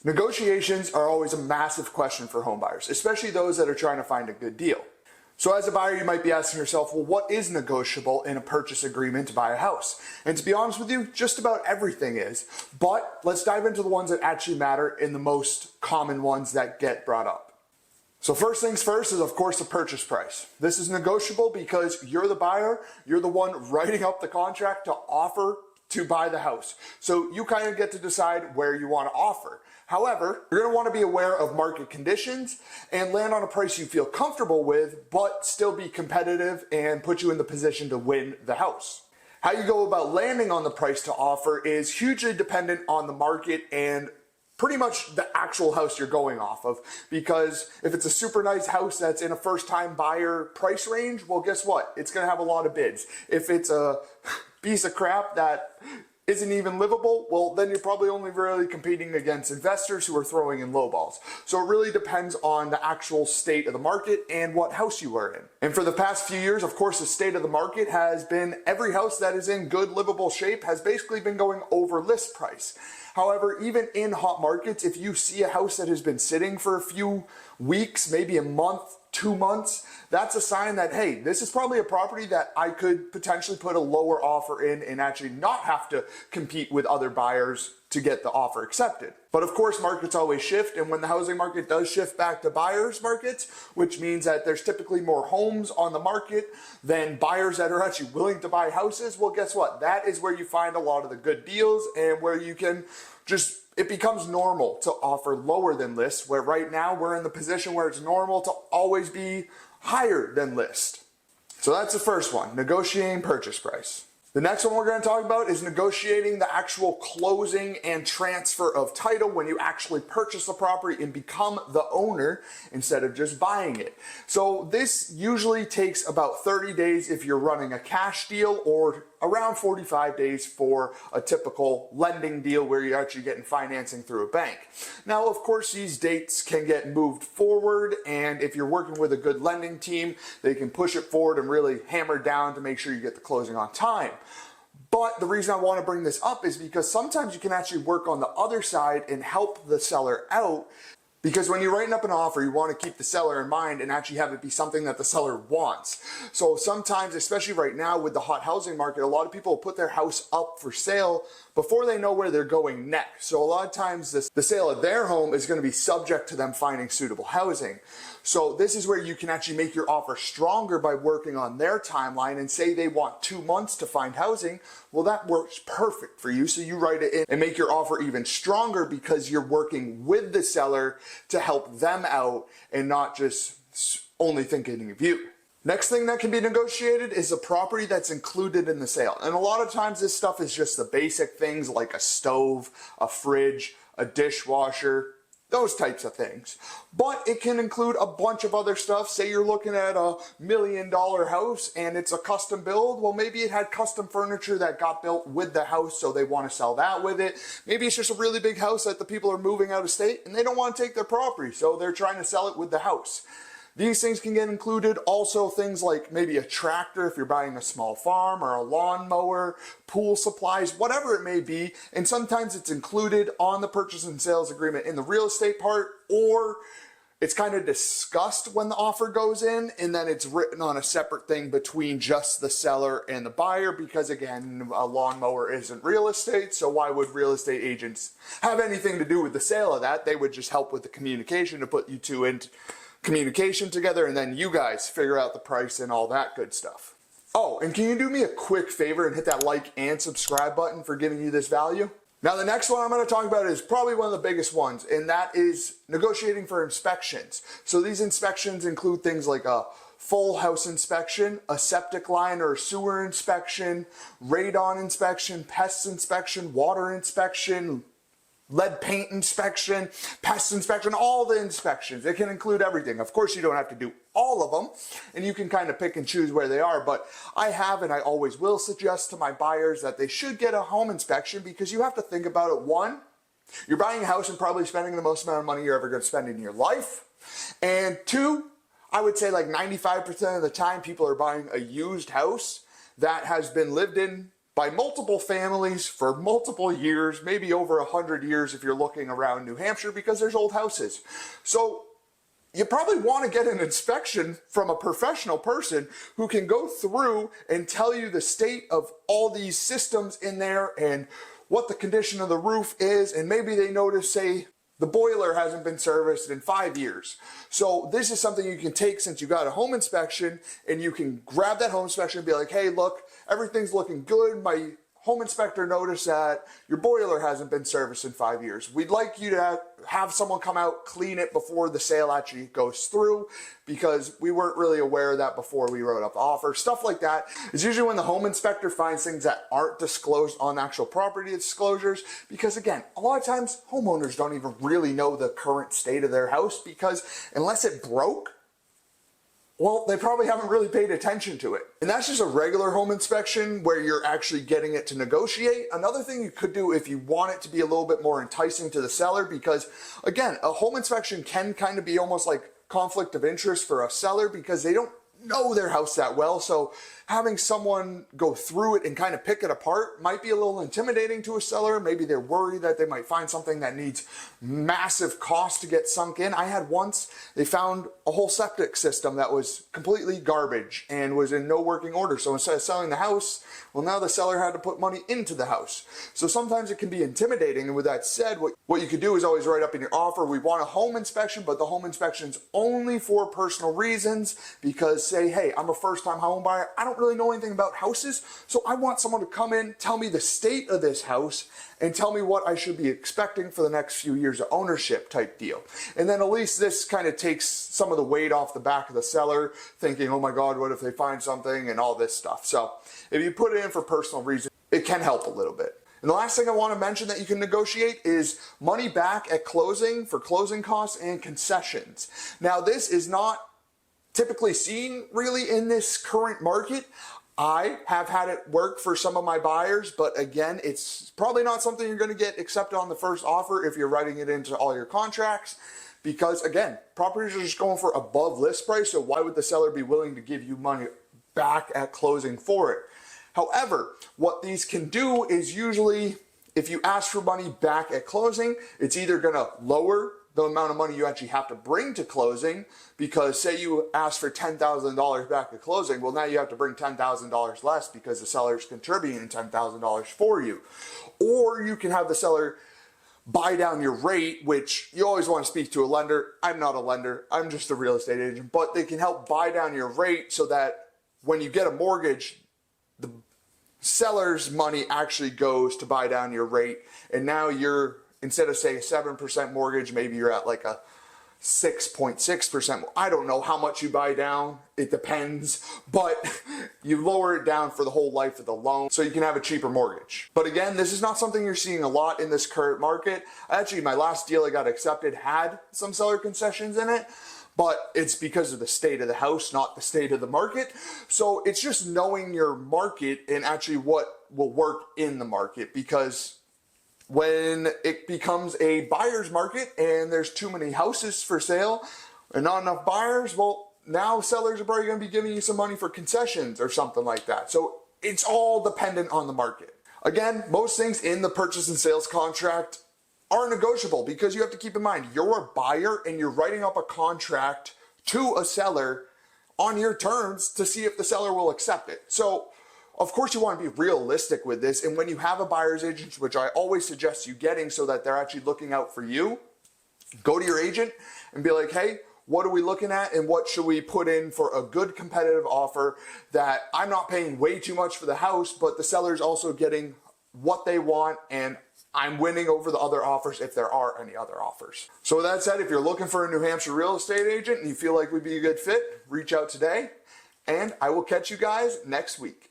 Negotiations are always a massive question for home buyers, especially those that are trying to find a good deal. So as a buyer, you might be asking yourself, well, what is negotiable in a purchase agreement to buy a house? And to be honest with you, just about everything is. But let's dive into the ones that actually matter and the most common ones that get brought up. So first things first is, of course, the purchase price. This is negotiable because you're the buyer, you're the one writing up the contract to offer to buy the house. So you kind of get to decide where you want to offer. However, you're going to want to be aware of market conditions and land on a price you feel comfortable with, but still be competitive and put you in the position to win the house. How you go about landing on the price to offer is hugely dependent on the market and pretty much the actual house you're going off of. Because if it's a super nice house that's in a first-time buyer price range, well, guess what? It's going to have a lot of bids. If it's a piece of crap that isn't even livable, well, then you're probably only really competing against investors who are throwing in low balls. So it really depends on the actual state of the market and what house you are in. And for the past few years, of course, the state of the market has been every house that is in good livable shape has basically been going over list price. However, even in hot markets, if you see a house that has been sitting for a few weeks, maybe a month, 2 months, that's a sign that, hey, this is probably a property that I could potentially put a lower offer in and actually not have to compete with other buyers to get the offer accepted. But of course, markets always shift, and when the housing market does shift back to buyers markets, which means that there's typically more homes on the market than buyers that are actually willing to buy houses, well, guess what? That is where you find a lot of the good deals and where you can just, it becomes normal to offer lower than list, where right now we're in the position where it's normal to always be higher than list. So that's the first one, negotiating purchase price. The next one we're going to talk about is negotiating the actual closing and transfer of title when you actually purchase the property and become the owner instead of just buying it. So this usually takes about 30 days if you're running a cash deal, or around 45 days for a typical lending deal where you're actually getting financing through a bank. Now, of course, these dates can get moved forward, and if you're working with a good lending team, they can push it forward and really hammer down to make sure you get the closing on time. But the reason I want to bring this up is because sometimes you can actually work on the other side and help the seller out. Because when you're writing up an offer, you want to keep the seller in mind and actually have it be something that the seller wants. So sometimes, especially right now with the hot housing market, a lot of people put their house up for sale before they know where they're going next. So a lot of times the sale of their home is going to be subject to them finding suitable housing. So this is where you can actually make your offer stronger by working on their timeline, and say they want 2 months to find housing. Well, that works perfect for you. So you write it in and make your offer even stronger because you're working with the seller to help them out and not just only thinking of you. Next thing that can be negotiated is the property that's included in the sale. And a lot of times this stuff is just the basic things like a stove, a fridge, a dishwasher, those types of things. But it can include a bunch of other stuff. Say you're looking at $1 million house and it's a custom build. Well, maybe it had custom furniture that got built with the house, so they want to sell that with it. Maybe it's just a really big house that the people are moving out of state and they don't want to take their property, so they're trying to sell it with the house. These things can get included. Also things like maybe a tractor if you're buying a small farm, or a lawnmower, pool supplies, whatever it may be. And sometimes it's included on the purchase and sales agreement in the real estate part, or it's kind of discussed when the offer goes in, and then it's written on a separate thing between just the seller and the buyer, because again, a lawnmower isn't real estate, so why would real estate agents have anything to do with the sale of that? They would just help with the communication to put you two into communication together, and then you guys figure out the price and all that good stuff. Oh, and can you do me a quick favor and hit that like and subscribe button for giving you this value? Now the next one I'm going to talk about is probably one of the biggest ones, and that is negotiating for inspections. So these inspections include things like a full house inspection, a septic line or sewer inspection, radon inspection, pest inspection, water inspection, lead paint inspection, pest inspection, all the inspections. It can include everything. Of course, you don't have to do all of them, and you can kind of pick and choose where they are, but I have, and I always will suggest to my buyers that they should get a home inspection, because you have to think about it. One, you're buying a house and probably spending the most amount of money you're ever going to spend in your life. And two, I would say like 95% of the time people are buying a used house that has been lived in by multiple families for multiple years, maybe over 100 years if you're looking around New Hampshire, because there's old houses. So you probably want to get an inspection from a professional person who can go through and tell you the state of all these systems in there and what the condition of the roof is, and maybe they notice, say, the boiler hasn't been serviced in 5 years. So this is something you can take since you got a home inspection, and you can grab that home inspection and be like, hey, look, everything's looking good. My home inspector noticed that your boiler hasn't been serviced in 5 years. We'd like you to have someone come out, clean it before the sale actually goes through, because we weren't really aware of that before we wrote up the offer. Stuff like that is usually when the home inspector finds things that aren't disclosed on actual property disclosures, because again, a lot of times homeowners don't even really know the current state of their house, because unless it broke, well, they probably haven't really paid attention to it. And that's just a regular home inspection where you're actually getting it to negotiate. Another thing you could do if you want it to be a little bit more enticing to the seller, because again, a home inspection can kind of be almost like conflict of interest for a seller because they don't know their house that well. So having someone go through it and kind of pick it apart might be a little intimidating to a seller. Maybe they're worried that they might find something that needs massive cost to get sunk in. I had once, they found a whole septic system that was completely garbage and was in no working order. So instead of selling the house, well, now the seller had to put money into the house. So sometimes it can be intimidating. And with that said, what you could do is always write up in your offer, we want a home inspection, but the home inspection's only for personal reasons, because say, hey, I'm a first-time home buyer. I don't really know anything about houses, so I want someone to come in, tell me the state of this house, and tell me what I should be expecting for the next few years of ownership type deal. And then at least this kind of takes some of the weight off the back of the seller, thinking, oh my God, what if they find something and all this stuff. So if you put it in for personal reasons, it can help a little bit. And the last thing I want to mention that you can negotiate is money back at closing for closing costs and concessions. Now, this is not typically seen really in this current market. I have had it work for some of my buyers, but again, it's probably not something you're going to get accepted on the first offer if you're writing it into all your contracts, because again, properties are just going for above list price, so why would the seller be willing to give you money back at closing for it? However, what these can do is usually, if you ask for money back at closing, it's either going to lower the amount of money you actually have to bring to closing, because say you ask for $10,000 back at closing, well, now you have to bring $10,000 less because the seller's contributing $10,000 for you. Or you can have the seller buy down your rate, which you always want to speak to a lender. I'm not a lender, I'm just a real estate agent, but they can help buy down your rate so that when you get a mortgage, the seller's money actually goes to buy down your rate, and now you're, instead of say a 7% mortgage, maybe you're at like a 6.6%. I don't know how much you buy down. It depends, but you lower it down for the whole life of the loan so you can have a cheaper mortgage. But again, this is not something you're seeing a lot in this current market. Actually, my last deal I got accepted had some seller concessions in it, but it's because of the state of the house, not the state of the market. So it's just knowing your market and actually what will work in the market, because when it becomes a buyer's market and there's too many houses for sale and not enough buyers, well, now sellers are probably going to be giving you some money for concessions or something like that. So it's all dependent on the market. Again, most things in the purchase and sales contract are negotiable, because you have to keep in mind, you're a buyer and you're writing up a contract to a seller on your terms to see if the seller will accept it. So of course you want to be realistic with this, and when you have a buyer's agent, which I always suggest you getting so that they're actually looking out for you, go to your agent and be like, hey, what are we looking at and what should we put in for a good competitive offer that I'm not paying way too much for the house, but the seller's also getting what they want and I'm winning over the other offers if there are any other offers. So with that said, if you're looking for a New Hampshire real estate agent and you feel like we'd be a good fit, reach out today, and I will catch you guys next week.